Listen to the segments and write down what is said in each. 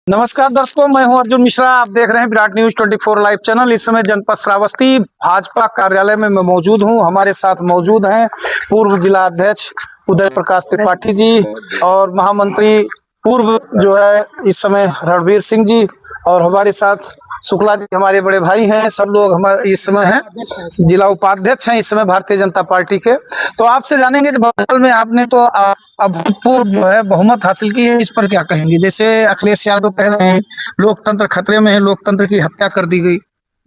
नमस्कार दर्शकों, मैं हूं अर्जुन मिश्रा। आप देख रहे हैं विराट न्यूज 24 लाइव चैनल। इस समय जनपद श्रावस्ती भाजपा कार्यालय में मैं मौजूद हूं। हमारे साथ मौजूद हैं पूर्व जिला अध्यक्ष उदय प्रकाश त्रिपाठी जी और महामंत्री पूर्व जो है इस समय रणवीर सिंह जी, और हमारे साथ शुक्ला जी हमारे बड़े भाई हैं। सब लोग हमारे इस समय हैं, जिला उपाध्यक्ष हैं इस समय भारतीय जनता पार्टी के। तो आपसे जानेंगे कि बंगाल में आपने तो अभूतपूर्व जो है बहुमत हासिल की है, इस पर क्या कहेंगे? जैसे अखिलेश यादव कह रहे हैं लोकतंत्र खतरे में है, लोकतंत्र की हत्या कर दी गई।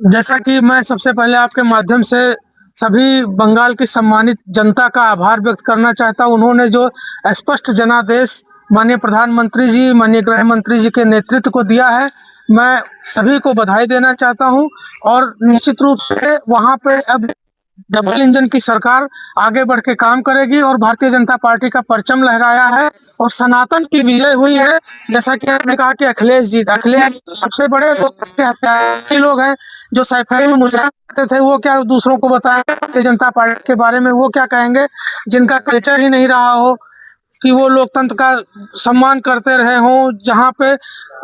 जैसा कि मैं सबसे पहले आपके माध्यम से सभी बंगाल की सम्मानित जनता का आभार व्यक्त करना चाहता हूं। उन्होंने जो स्पष्ट जनादेश माननीय प्रधानमंत्री जी, माननीय गृह मंत्री जी के नेतृत्व को दिया है, मैं सभी को बधाई देना चाहता हूं। और निश्चित रूप से वहां पे अब डबल इंजन की सरकार आगे बढ़ के काम करेगी और भारतीय जनता पार्टी का परचम लहराया है और सनातन की विजय हुई है। जैसा कि आपने कहा कि अखिलेश सबसे बड़े हत्यारे लोग हैं, जो सैफई में मुस्कुराते थे, वो क्या दूसरों को बताएं भारतीय जनता पार्टी के बारे में? वो क्या कहेंगे जिनका कल्चर ही नहीं रहा हो कि वो लोकतंत्र का सम्मान करते रहे हों। जहाँ पे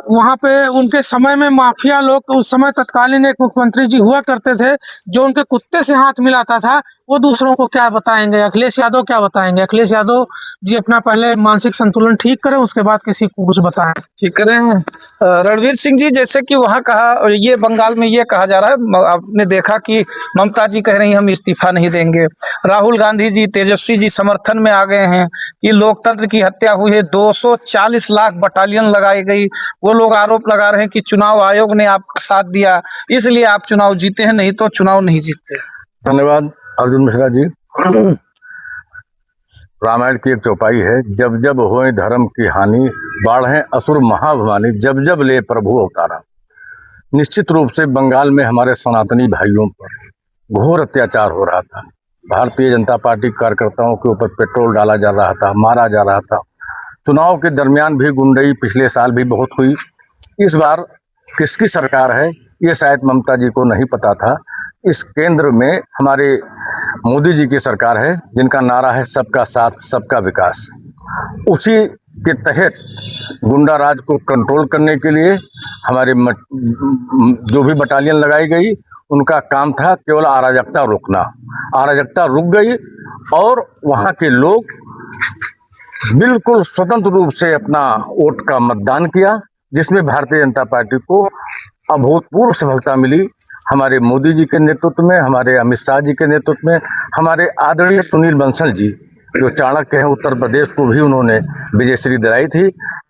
वहाँ पे उनके समय में माफिया लोग, उस समय तत्कालीन एक मुख्यमंत्री जी हुआ करते थे जो उनके कुत्ते से हाथ मिलाता था, वो दूसरों को क्या बताएंगे? अखिलेश यादव क्या बताएंगे? अखिलेश यादव जी अपना पहले मानसिक संतुलन ठीक करें, उसके बाद किसी को कुछ बताएं। ठीक करें। रणवीर सिंह जी, जैसे कि वहाँ कहा, और ये बंगाल में ये कहा जा रहा है, आपने देखा कि ममता जी कह रही हम इस्तीफा नहीं देंगे। राहुल गांधी जी, तेजस्वी जी समर्थन में आ गए हैं कि लोकतंत्र की हत्या हुई है। 240 लाख बटालियन लगाई गई। वो लोग आरोप लगा रहे हैं कि चुनाव आयोग ने आपका साथ दिया, इसलिए आप चुनाव जीते हैं, नहीं तो चुनाव नहीं जीतते। धन्यवाद अर्जुन मिश्रा जी। रामायण की एक चौपाई है, जब जब होए धर्म की हानि, बाढ़े असुर महाभवानी, जब जब ले प्रभु अवतारा। निश्चित रूप से बंगाल में हमारे सनातनी भाइयों पर घोर अत्याचार हो रहा था। भारतीय जनता पार्टी कार्यकर्ताओं के ऊपर पेट्रोल डाला जा रहा था, मारा जा रहा था। चुनाव के दरमियान भी गुंडई पिछले साल भी बहुत हुई। इस बार किसकी सरकार है ये शायद ममता जी को नहीं पता था। इस केंद्र में हमारे मोदी जी की सरकार है, जिनका नारा है सबका साथ सबका विकास। उसी के तहत गुंडा राज को कंट्रोल करने के लिए हमारे जो भी बटालियन लगाई गई, उनका काम था केवल अराजकता रोकना। अराजकता रुक गई और वहाँ के लोग बिल्कुल स्वतंत्र रूप से अपना वोट का मतदान किया, जिसमें भारतीय जनता पार्टी को अभूतपूर्व सफलता मिली। हमारे मोदी जी के नेतृत्व में, हमारे अमित शाह जी के नेतृत्व में, हमारे आदरणीय सुनील बंसल जी जो चाणक्य हैं, उत्तर प्रदेश को भी उन्होंने विजयश्री दिलाई थी।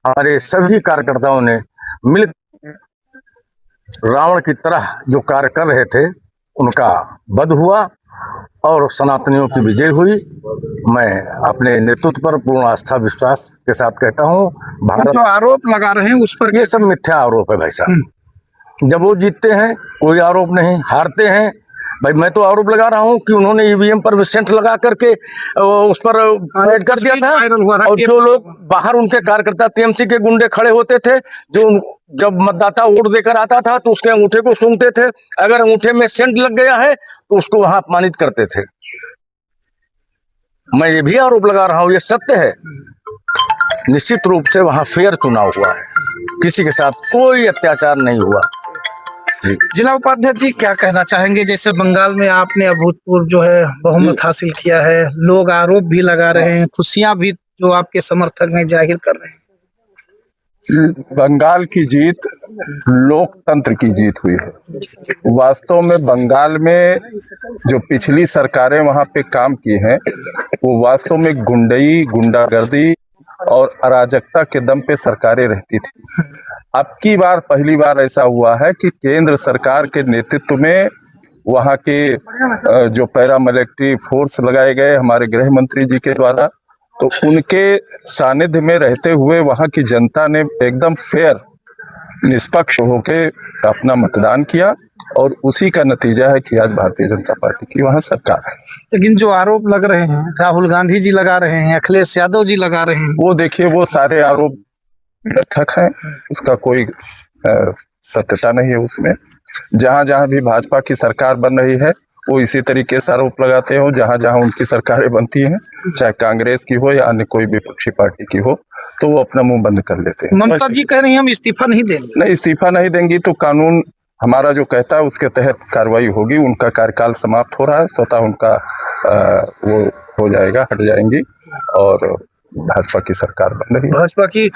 हमारे सभी कार्यकर्ताओं ने मिल रावण की तरह जो कार्य कर रहे थे, उनका वध हुआ और सनातनियों की विजय हुई। मैं अपने नेतृत्व पर पूर्ण आस्था विश्वास के साथ कहता हूँ। भारत जो आरोप लगा रहे हैं उस पर, ये सब मिथ्या आरोप है भाई साहब। जब वो जीतते हैं कोई आरोप नहीं, हारते हैं भाई। मैं तो आरोप लगा रहा हूँ कि उन्होंने ईवीएम पर सेंट लगा करके उस पर ऐड कर दिया था। और जो लोग बाहर उनके कार्यकर्ता टीएमसी के गुंडे खड़े होते थे, जो जब मतदाता वोट देकर आता था तो उसके अंगूठे को सूंघते थे। अगर अंगूठे में सेंट लग गया है तो उसको वहां अपमानित करते थे। मैं ये भी आरोप लगा रहा हूँ, ये सत्य है। निश्चित रूप से वहां फेयर चुनाव हुआ है, किसी के साथ कोई अत्याचार नहीं हुआ। जिला उपाध्यक्ष जी, क्या कहना चाहेंगे? जैसे बंगाल में आपने अभूतपूर्व जो है बहुमत हासिल किया है, लोग आरोप भी लगा रहे हैं, खुशियां भी जो आपके समर्थक हैं जाहिर कर रहे हैं। बंगाल की जीत लोकतंत्र की जीत हुई है। वास्तव में बंगाल में जो पिछली सरकारें वहां पे काम की हैं, वो वास्तव में गुंडई, गुंडागर्दी और अराजकता के दम पे सरकारें रहती थी। अब की बार पहली बार ऐसा हुआ है कि केंद्र सरकार के नेतृत्व में वहाँ के जो पैरामिलिट्री फोर्स लगाए गए हमारे गृह मंत्री जी के द्वारा, तो उनके सानिध्य में रहते हुए वहाँ की जनता ने एकदम फेयर, निष्पक्ष होके अपना मतदान किया और उसी का नतीजा है कि आज भारतीय जनता पार्टी की वहाँ सरकार है। लेकिन जो आरोप लग रहे हैं, राहुल गांधी जी लगा रहे हैं, अखिलेश यादव जी लगा रहे हैं, वो देखिए, वो सारे आरोप निरर्थक है, उसका कोई सत्यता नहीं है उसमें। जहां जहां भी भाजपा की सरकार बन रही है, वो इसी तरीके से आरोप लगाते हो। जहां जहां उनकी सरकारें बनती हैं, चाहे कांग्रेस की हो या अन्य कोई विपक्षी पार्टी की हो, तो वो अपना मुंह बंद कर लेते हैं। ममता जी कह रही हैं हम इस्तीफा नहीं देंगे। नहीं, इस्तीफा नहीं देंगी तो कानून हमारा जो कहता है उसके तहत कार्रवाई होगी। उनका कार्यकाल समाप्त हो रहा है, स्वतः उनका वो हो जाएगा, हट जाएंगी और भाजपा की सरकार बन रही है। भाजपा की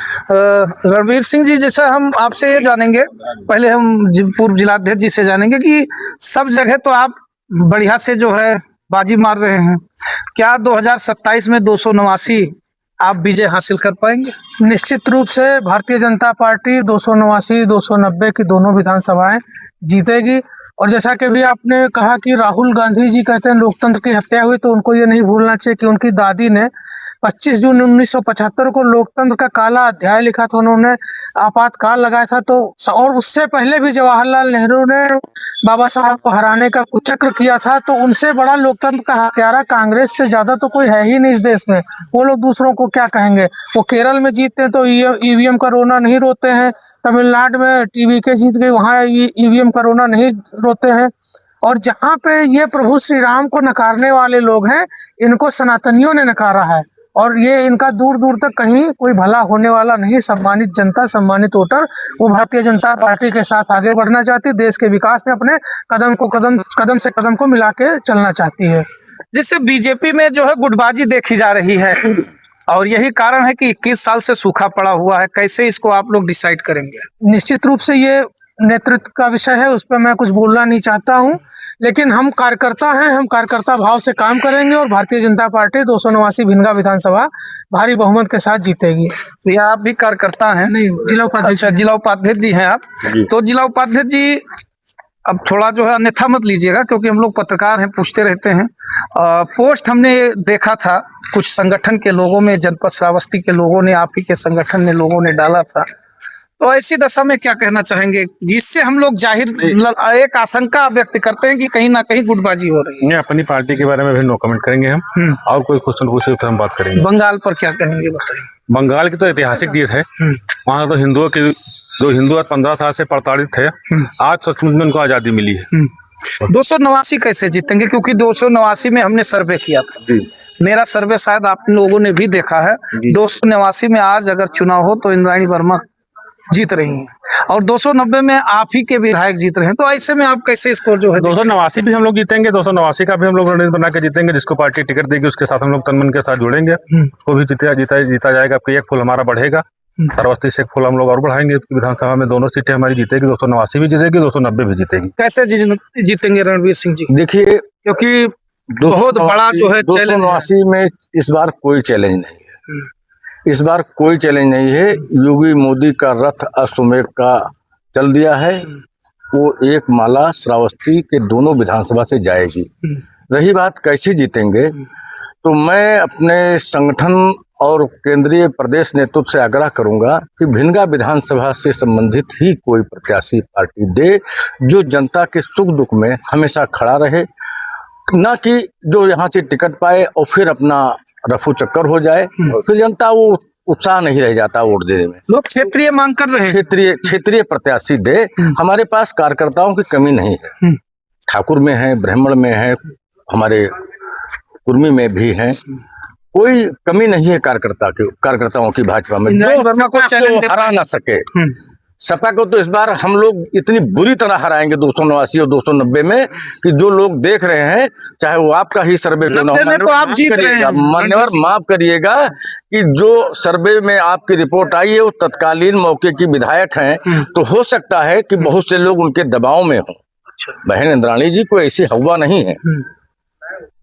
रणवीर सिंह जी, जैसा हम आपसे ये जानेंगे, पहले हम पूर्व जिलाध्यक्ष जी से जानेंगे कि सब जगह तो आप बढ़िया से जो है बाजी मार रहे हैं, क्या 2027 में 289 आप विजय हासिल कर पाएंगे? निश्चित रूप से भारतीय जनता पार्टी 289, 290 की दोनों विधानसभाएं जीतेगी। और जैसा कि भी आपने कहा कि राहुल गांधी जी कहते हैं लोकतंत्र की हत्या हुई, तो उनको ये नहीं भूलना चाहिए कि उनकी दादी ने 25 जून 1975 को लोकतंत्र का काला अध्याय लिखा था। उन्होंने आपातकाल लगाया था, तो और उससे पहले भी जवाहरलाल नेहरू ने बाबा साहब को हराने का कुचक्र किया था। तो उनसे बड़ा लोकतंत्र का हत्यारा कांग्रेस से ज्यादा तो कोई है ही नहीं इस देश में। वो लोग दूसरों को क्या कहेंगे? वो केरल में जीतते हैं तो ईवीएम का रोना नहीं रोते हैं, तमिलनाडु में टीवीके जीत गई, वहाँ ईवीएम का रोना नहीं रोते हैं। और जहाँ पे ये प्रभु श्री राम को नकारने वाले लोग हैं, इनको सनातनियों ने नकारा है और ये इनका दूर दूर तक कहीं कोई भला होने वाला नहीं। सम्मानित जनता, सम्मानित वोटर, वो भारतीय जनता पार्टी के साथ आगे बढ़ना चाहती है, देश के विकास में अपने कदम से कदम को मिला के चलना चाहती है। जिससे बीजेपी में जो है गुटबाजी देखी जा रही है और यही कारण है कि 21 साल से सूखा पड़ा हुआ है। कैसे इसको आप लोग डिसाइड करेंगे? निश्चित रूप से ये नेतृत्व का विषय है, उस पर मैं कुछ बोलना नहीं चाहता हूं, लेकिन हम कार्यकर्ता हैं, हम कार्यकर्ता भाव से काम करेंगे और भारतीय जनता पार्टी 289 भिनगा विधानसभा भारी बहुमत के साथ जीतेगी। या आप भी कार्यकर्ता हैं? नहीं, जिला उपाध्यक्ष। अच्छा, जिला उपाध्यक्ष जी हैं आप। तो जिला उपाध्यक्ष जी, अब थोड़ा जो है अन्यथा मत लीजिएगा, क्योंकि हम लोग पत्रकार हैं, पूछते रहते हैं। पोस्ट हमने देखा था कुछ संगठन के लोगों में, जनपद श्रावस्ती के लोगों ने, आप ही के संगठन ने लोगों ने डाला था। तो ऐसी दशा में क्या कहना चाहेंगे, जिससे हम लोग जाहिर एक आशंका व्यक्त करते हैं कि कहीं ना कहीं गुटबाजी हो रही है? अपनी पार्टी के बारे में भी नो कमेंट करेंगे हम। और कोई क्वेश्चन पूछे तो हम बात करेंगे। बंगाल पर क्या कहेंगे बताइए? बंगाल की तो ऐतिहासिक जीत है। वहाँ तो हिंदुओं की, जो हिंदू आज 15 साल से प्रताड़ित थे, आज सचमुच में उनको आजादी मिली है। 289 कैसे जीतेंगे? क्योंकि 289 में हमने सर्वे किया था, मेरा सर्वे शायद आप लोगों ने भी देखा है। 289 में आज अगर चुनाव हो तो इंद्राणी वर्मा जीत रही हैं और 290 में आप ही के विधायक जीत रहे हैं। तो ऐसे में आप कैसे स्कोर जो है? 289 भी हम लोग जीतेंगे, 289 का भी हम लोग रणनीति बना के जीतेंगे। जिसको पार्टी टिकट देगी उसके साथ हम लोग तन मन के साथ जुड़ेंगे, वो भी जीता जाएगा। अब एक फूल हमारा बढ़ेगा, श्रावस्ती से एक फूल हम लोग और बढ़ाएंगे। विधानसभा में दोनों सीटें हमारी जीतेगी, 289 भी जीतेगी, 290 भी जीतेगी। कैसे जीतेंगे रणवीर सिंह जी? देखिए, क्योंकि बहुत बड़ा जो है चैलेंज 289 में इस बार कोई चैलेंज नहीं है। इस बार कोई चैलेंज नहीं है। योगी मोदी का रथ अश्वमेध का चल दिया है। वो एक माला श्रावस्ती के दोनों विधानसभा से जाएगी। रही बात कैसे जीतेंगे, तो मैं अपने संगठन और केंद्रीय प्रदेश नेतृत्व से आग्रह करूंगा कि भिनगा विधानसभा से संबंधित ही कोई प्रत्याशी पार्टी दे, जो जनता के सुख दुख में हमेशा खड़ा रहे, ना कि जो यहाँ से टिकट पाए और फिर अपना रफू चक्कर हो जाए, फिर जनता वो उत्साह नहीं रह जाता वोट देने में। लोग क्षेत्रीय मांग कर रहे हैं, क्षेत्रीय प्रत्याशी दे। हमारे पास कार्यकर्ताओं की कमी नहीं है। ठाकुर में है, ब्राह्मण में है, हमारे कुर्मी में भी है, कोई कमी नहीं है कार्यकर्ताओं की भाजपा में। वर्मा को चैलेंज हरा ना सके। सपा को तो इस बार हम लोग इतनी बुरी तरह हराएंगे 289 और 290 में कि जो लोग देख रहे हैं, चाहे वो आपका ही सर्वे क्यों ना हो, तो आप जीत रहे हैं। मान्यवर माफ करिएगा कि जो सर्वे में आपकी रिपोर्ट आई है वो तत्कालीन मौके की विधायक हैं, तो हो सकता है कि बहुत से लोग उनके दबाव में हों। बहन इंद्राणी जी को ऐसी हवा नहीं है।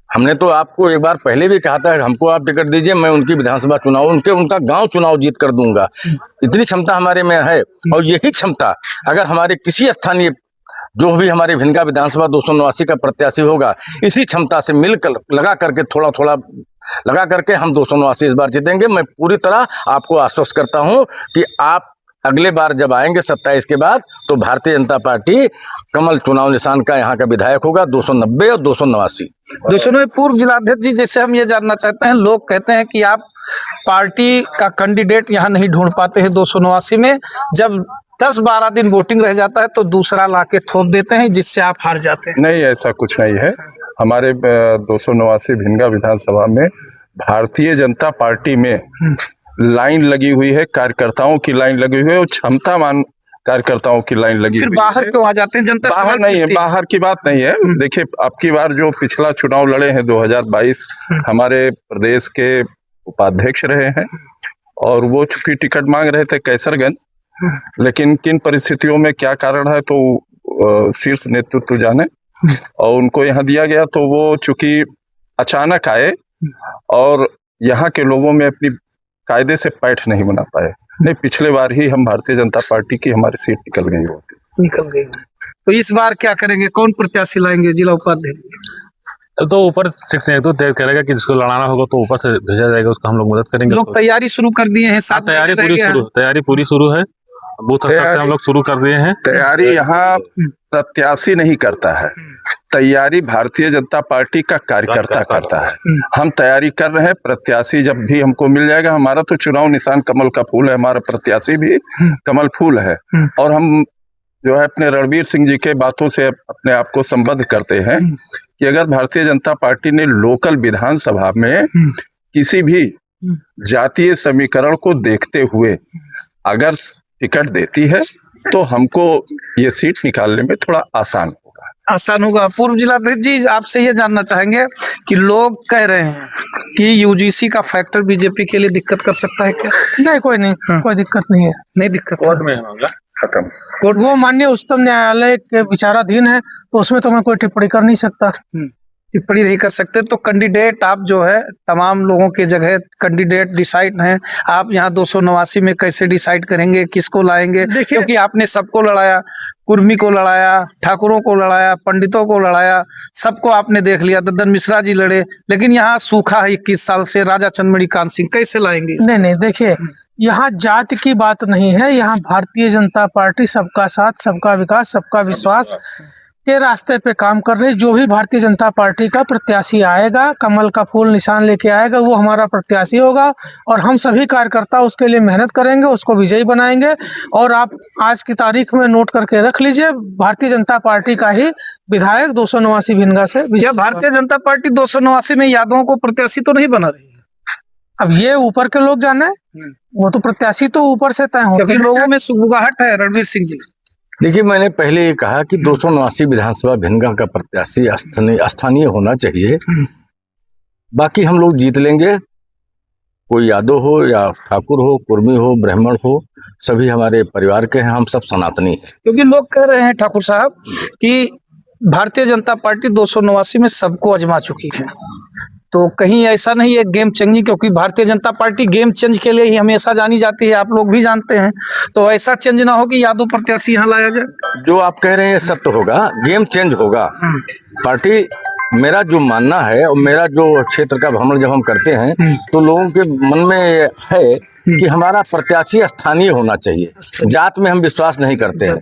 हमने तो आपको एक बार पहले भी कहा था, हमको आप टिकट दीजिए, मैं उनकी विधानसभा चुनाव, उनका गांव चुनाव जीत कर दूंगा। इतनी क्षमता हमारे में है। और यही क्षमता अगर हमारे किसी स्थानीय, जो भी हमारे भिनगा विधानसभा 289 का प्रत्याशी होगा, इसी क्षमता से मिलकर लगा करके थोड़ा थोड़ा लगा करके हम 289 इस बार जीतेंगे। मैं पूरी तरह आपको आश्वस्त करता हूं कि आप अगले बार जब आएंगे 27 के बाद तो भारतीय जनता पार्टी कमल चुनाव निशान का यहाँ का विधायक होगा 290 और 289। दोस्तों में पूर्व जिलाध्यक्ष जी, जैसे हम ये जानना चाहते हैं, लोग कहते हैं कि आप पार्टी का कैंडिडेट यहाँ नहीं ढूंढ पाते हैं 289 में, जब 10-12 दिन वोटिंग रह जाता है तो दूसरा लाके थोप देते हैं जिससे आप हार जाते हैं। नहीं, ऐसा कुछ नहीं है। हमारे 289 भिनगा विधानसभा में भारतीय जनता पार्टी में लाइन लगी हुई है, कार्यकर्ताओं की लाइन लगी हुई है और क्षमतावान कार्यकर्ताओं की लाइन लगी फिर हुई बाहर है। क्यों आ जाते हैं? जनता बाहर सवाल नहीं है, पूछती है। बाहर की बात नहीं है। देखिए, अब की बार जो पिछला चुनाव लड़े हैं 2022, हमारे प्रदेश के उपाध्यक्ष रहे हैं और वो चूंकि टिकट मांग रहे थे कैसरगंज, लेकिन किन परिस्थितियों में क्या कारण है तो शीर्ष नेतृत्व जाने, और उनको यहाँ दिया गया तो वो चूंकि अचानक आए और यहाँ के लोगों में अपनी कायदे से पैठ नहीं बना पाए। नहीं, पिछले बार ही हम भारतीय जनता पार्टी की हमारी सीट निकल गई होती। निकल गई। तो इस बार क्या करेंगे? कौन प्रत्याशी लाएंगे जिला उपाध्यक्ष? तो ऊपर शिक्षण तो तय करेगा कि जिसको लड़ाना होगा तो ऊपर से भेजा जाएगा, उसको हम लोग मदद करेंगे। लोग तैयारी शुरू कर दिए हैं, साथ तैयारी पूरी शुरू है। बूथ स्तर से हम लोग शुरू कर दिए हैं। तैयारी यहाँ प्रत्याशी नहीं करता है, तैयारी भारतीय जनता पार्टी का कार्यकर्ता करता है। हम तैयारी कर रहे हैं, प्रत्याशी जब भी हमको मिल जाएगा। हमारा तो चुनाव निशान कमल का फूल है, हमारा प्रत्याशी भी कमल फूल है। और हम जो है अपने रणबीर सिंह जी के बातों से अपने आप को संबद्ध करते हैं कि अगर भारतीय जनता पार्टी ने लोकल विधानसभा में किसी भी जातीय समीकरण को देखते हुए अगर टिकट देती है तो हमको ये सीट निकालने में थोड़ा आसान होगा। पूर्व जिलाध्यक्ष जी, आपसे ये जानना चाहेंगे कि लोग कह रहे हैं कि यूजीसी का फैक्टर बीजेपी के लिए दिक्कत कर सकता है क्या? नहीं, कोई नहीं, कोई दिक्कत नहीं है। नहीं दिक्कत। कोर्ट में है मामला खत्म। कोर्ट वो माननीय उच्चतम न्यायालय के विचाराधीन है, तो उसमें तो मैं कोई टिप्पणी कर नहीं सकता। टिप्पणी नहीं कर सकते। तो कैंडिडेट आप जो है तमाम लोगों के जगह कैंडिडेट डिसाइड हैं, आप यहाँ 289 में कैसे डिसाइड करेंगे किसको लाएंगे? क्योंकि आपने सबको लड़ाया, कुर्मी को लड़ाया, ठाकुरों को लड़ाया, पंडितों को लड़ाया, सबको आपने देख लिया। दद्दन मिश्रा जी लड़े, लेकिन यहाँ सूखा है 21 साल से। राजा चंद्रमणि कांत सिंह कैसे लाएंगे? नहीं नहीं, देखिए, यहाँ जाति की बात नहीं है। यहाँ भारतीय जनता पार्टी सबका साथ, सबका विकास, सबका विश्वास के रास्ते पे काम कर रही। जो भी भारतीय जनता पार्टी का प्रत्याशी आएगा, कमल का फूल निशान लेके आएगा, वो हमारा प्रत्याशी होगा और हम सभी कार्यकर्ता उसके लिए मेहनत करेंगे, उसको विजयी बनाएंगे। और आप आज की तारीख में नोट करके रख लीजिए, भारतीय जनता पार्टी का ही विधायक 289 भिनगा से विजय। भारतीय जनता पार्टी 289 में यादवों को प्रत्याशी तो नहीं बना रही? अब ये ऊपर के लोग जाने, वो तो प्रत्याशी तो ऊपर से तय हो, क्योंकि लोगों में सुगबुगाहट है। रणवीर सिंह जी, देखिए, मैंने पहले ये कहा कि 289 विधानसभा भिनगा का प्रत्याशी स्थानीय होना चाहिए। बाकी हम लोग जीत लेंगे, कोई यादव हो या ठाकुर हो, कुर्मी हो, ब्राह्मण हो, सभी हमारे परिवार के हैं, हम सब सनातनी हैं। क्योंकि लोग कह रहे हैं ठाकुर साहब कि भारतीय जनता पार्टी 289 में सबको आजमा चुकी है, तो कहीं ऐसा नहीं है गेम चेंजिंग? क्योंकि Bharatiya Janata party game change के लिए ही हमेशा जानी जाती है, आप लोग भी जानते हैं। तो ऐसा चेंज ना हो कि यादव प्रत्याशी यहाँ लाया जाए? जो आप कह रहे हैं सत्य होगा, गेम चेंज होगा। पार्टी, मेरा जो मानना है और मेरा जो क्षेत्र का भ्रमण जब हम करते हैं तो लोगों के मन में है कि हमारा प्रत्याशी स्थानीय होना चाहिए। जात में हम विश्वास नहीं करते हैं,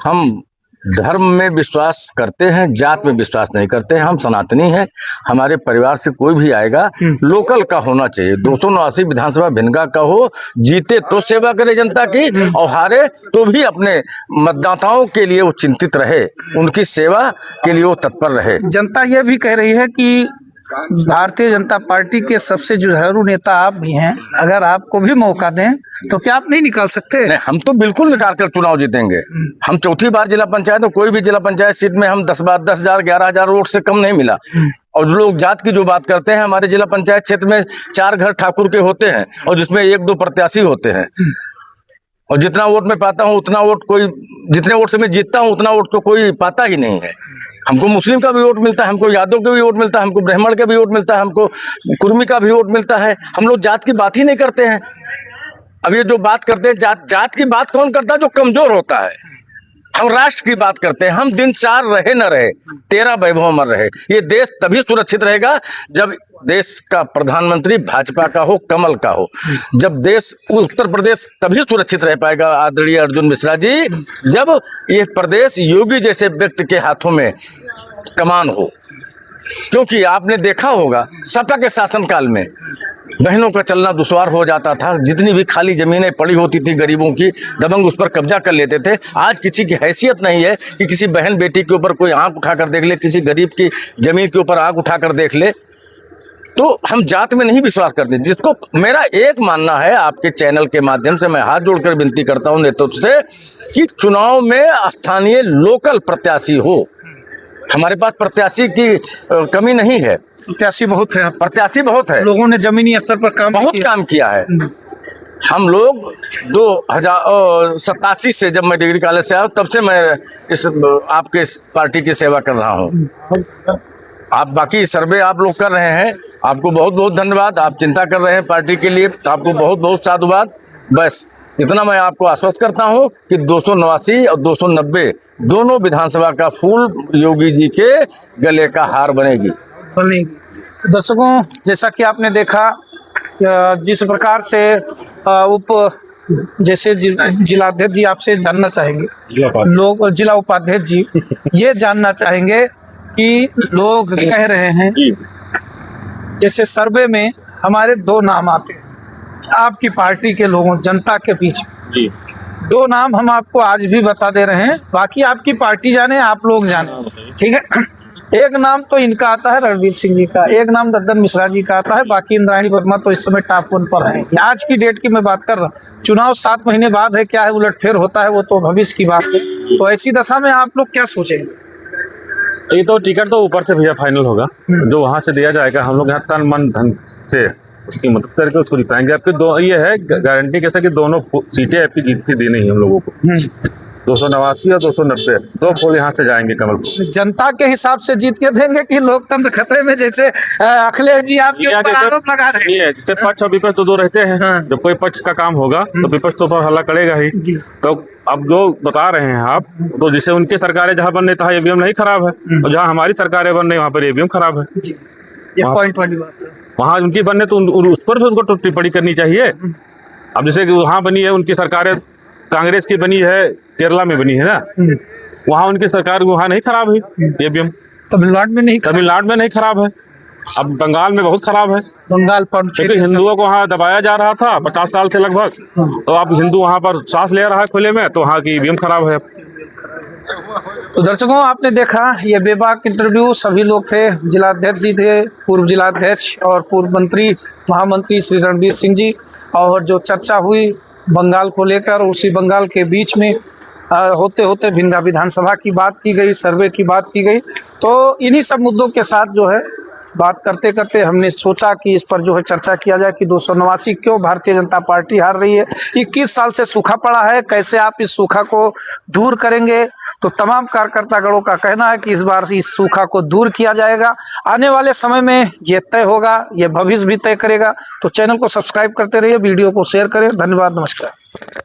हम धर्म में विश्वास करते हैं, जात में विश्वास नहीं करते हैं। हम सनातनी हैं, हमारे परिवार से कोई भी आएगा लोकल का होना चाहिए। 289 विधानसभा भिनगा का हो, जीते तो सेवा करे जनता की और हारे तो भी अपने मतदाताओं के लिए वो चिंतित रहे, उनकी सेवा के लिए वो तत्पर रहे। जनता ये भी कह रही है कि भारतीय जनता पार्टी के सबसे जुझारू नेता आप भी हैं, अगर आपको भी मौका दें तो क्या आप नहीं निकाल सकते? नहीं, हम तो बिल्कुल निकाल कर चुनाव जीतेंगे। हम चौथी बार जिला पंचायत, तो कोई भी जिला पंचायत सीट में हम 10,000, 11,000 वोट से कम नहीं मिला। और लोग जात की जो बात करते हैं, हमारे जिला पंचायत क्षेत्र में 4 घर ठाकुर के होते हैं और जिसमें 1-2 प्रत्याशी होते हैं। और जितना वोट मैं पाता हूँ उतना वोट कोई, जितने वोट से मैं जीतता हूँ उतना वोट तो कोई पाता ही नहीं है। हमको मुस्लिम का भी वोट मिलता है, हमको यादव का भी वोट मिलता है, हमको ब्राह्मण का भी वोट मिलता है, हमको कुर्मी का भी वोट मिलता है। हम लोग जात की बात ही नहीं करते हैं। अब ये जो बात करते हैं, जात की बात कौन करता है? जो कमजोर होता है। हम राष्ट्र की बात करते हैं। हम दिन 4 रहे न रहे, 13 वैभव अमर रहे। ये देश तभी सुरक्षित रहेगा जब देश का प्रधानमंत्री भाजपा का हो, कमल का हो, जब देश उत्तर प्रदेश तभी सुरक्षित रह पाएगा आदरणीय अर्जुन मिश्रा जी, जब ये प्रदेश योगी जैसे व्यक्ति के हाथों में कमान हो। क्योंकि आपने देखा होगा सपा के शासनकाल में बहनों का चलना दुश्वार हो जाता था, जितनी भी खाली जमीनें पड़ी होती थी गरीबों की, दबंग उस पर कब्जा कर लेते थे। आज किसी की हैसियत नहीं है कि किसी बहन बेटी के ऊपर कोई आंख उठाकर देख ले, किसी गरीब की जमीन के ऊपर आंख उठाकर देख ले। तो हम जात में नहीं विश्वास करते, जिसको मेरा एक मानना है, आपके चैनल के माध्यम से मैं हाथ जोड़कर विनती करता हूं नेतृत्व से कि चुनाव में स्थानीय लोकल प्रत्याशी हो। हमारे पास प्रत्याशी की कमी नहीं है, प्रत्याशी बहुत है, प्रत्याशी बहुत है, लोगों ने जमीनी स्तर पर बहुत काम किया है। हम लोग 2087 से जब मैं डिग्री कॉलेज से आया तब से मैं इस आपके इस पार्टी की सेवा कर रहा हूँ। आप बाकी सर्वे आप लोग कर रहे हैं, आपको बहुत बहुत धन्यवाद। आप चिंता कर रहे हैं पार्टी के लिए, आपको बहुत बहुत साधुवाद। बस इतना मैं आपको आश्वस्त करता हूं कि 289 और 290 दोनों विधानसभा का फूल योगी जी के गले का हार बनेगी। तो दर्शकों, जैसा कि आपने देखा जिस प्रकार से जिलाध्यक्ष जी आपसे जानना चाहेंगे, लोग जिला उपाध्यक्ष जी ये जानना चाहेंगे कि लोग कह रहे हैं जैसे सर्वे में हमारे 2 नाम आते हैं आपकी पार्टी के लोगों जनता के बीच में। 2 नाम हम आपको आज भी बता दे रहे हैं, बाकी आपकी पार्टी जाने आप लोग जाने, ठीक है। एक नाम तो इनका आता है रणवीर सिंह जी का, एक नाम दद्दन मिश्रा जी का आता है, बाकी इंद्राणी वर्मा तो इस समय टॉप 1 पर है। आज की डेट की मैं बात कर रहा हूँ, चुनाव 7 महीने बाद है, क्या है उलटफेर होता है वो तो भविष्य की बात है। तो ऐसी दशा में आप लोग क्या सोचेंगे? ये तो टिकट तो ऊपर से भैया फाइनल होगा, जो वहां से दिया जाएगा। हम लोग यहाँ तन मन धन से उसकी मदद करके उसको जिताएंगे। आपके दो ये है गारंटी कैसा कि दोनों सीटें आपकी जीत की दी नहीं हम लोगों को। 289 और 290 2 पोल यहाँ से जाएंगे कमलपुर। जनता के हिसाब से जीत के देंगे कि लोकतंत्र खतरे में, जैसे अखिलेश जी आपके ऊपर आरोप लगा रहे हैं? जैसे पक्ष और विपक्ष तो 2 रहते हैं। जब कोई पक्ष का काम होगा तो विपक्ष तो हल्ला करेगा ही। तो अब जो बता रहे हैं आप, तो जिसे उनकी सरकारें जहाँ बन रही तहाँ ईवीएम नहीं खराब है, और जहाँ हमारी सरकारें बन रही वहाँ पर ईवीएम खराब है। ये पॉइंट वाली बात है। वहाँ उनकी बनने तो उस पर भी उनको टिप्पणी करनी चाहिए। अब जैसे कि वहाँ बनी है उनकी सरकारें, कांग्रेस की बनी है, केरला में बनी है ना, वहाँ उनकी सरकार वहाँ नहीं खराब है ईवीएम। तमिलनाडु में नहीं, तमिलनाडु में नहीं खराब है, अब बंगाल में बहुत खराब है। बंगाल पर क्योंकि हिंदुओं को वहाँ दबाया जा रहा था 50 साल से लगभग, तो अब हिंदू वहाँ पर सांस ले रहा है खुले में, तो वहाँ की ईवीएम खराब है। तो दर्शकों, आपने देखा ये बेबाक इंटरव्यू, सभी लोग थे, जिलाध्यक्ष जी थे, पूर्व जिलाध्यक्ष और पूर्व मंत्री महामंत्री श्री रणवीर सिंह जी, और जो चर्चा हुई बंगाल को लेकर, उसी बंगाल के बीच में होते होते भिंडा विधानसभा की बात की गई, सर्वे की बात की गई। तो इन्हीं सब मुद्दों के साथ जो है बात करते करते हमने सोचा कि इस पर जो है चर्चा किया जाए कि 289 क्यों भारतीय जनता पार्टी हार रही है। 21 साल से सूखा पड़ा है, कैसे आप इस सूखा को दूर करेंगे? तो तमाम कार्यकर्तागणों का कहना है कि इस बार इस सूखा को दूर किया जाएगा। आने वाले समय में ये तय होगा, ये भविष्य भी तय करेगा। तो चैनल को सब्सक्राइब करते रहिए, वीडियो को शेयर करें। धन्यवाद, नमस्कार।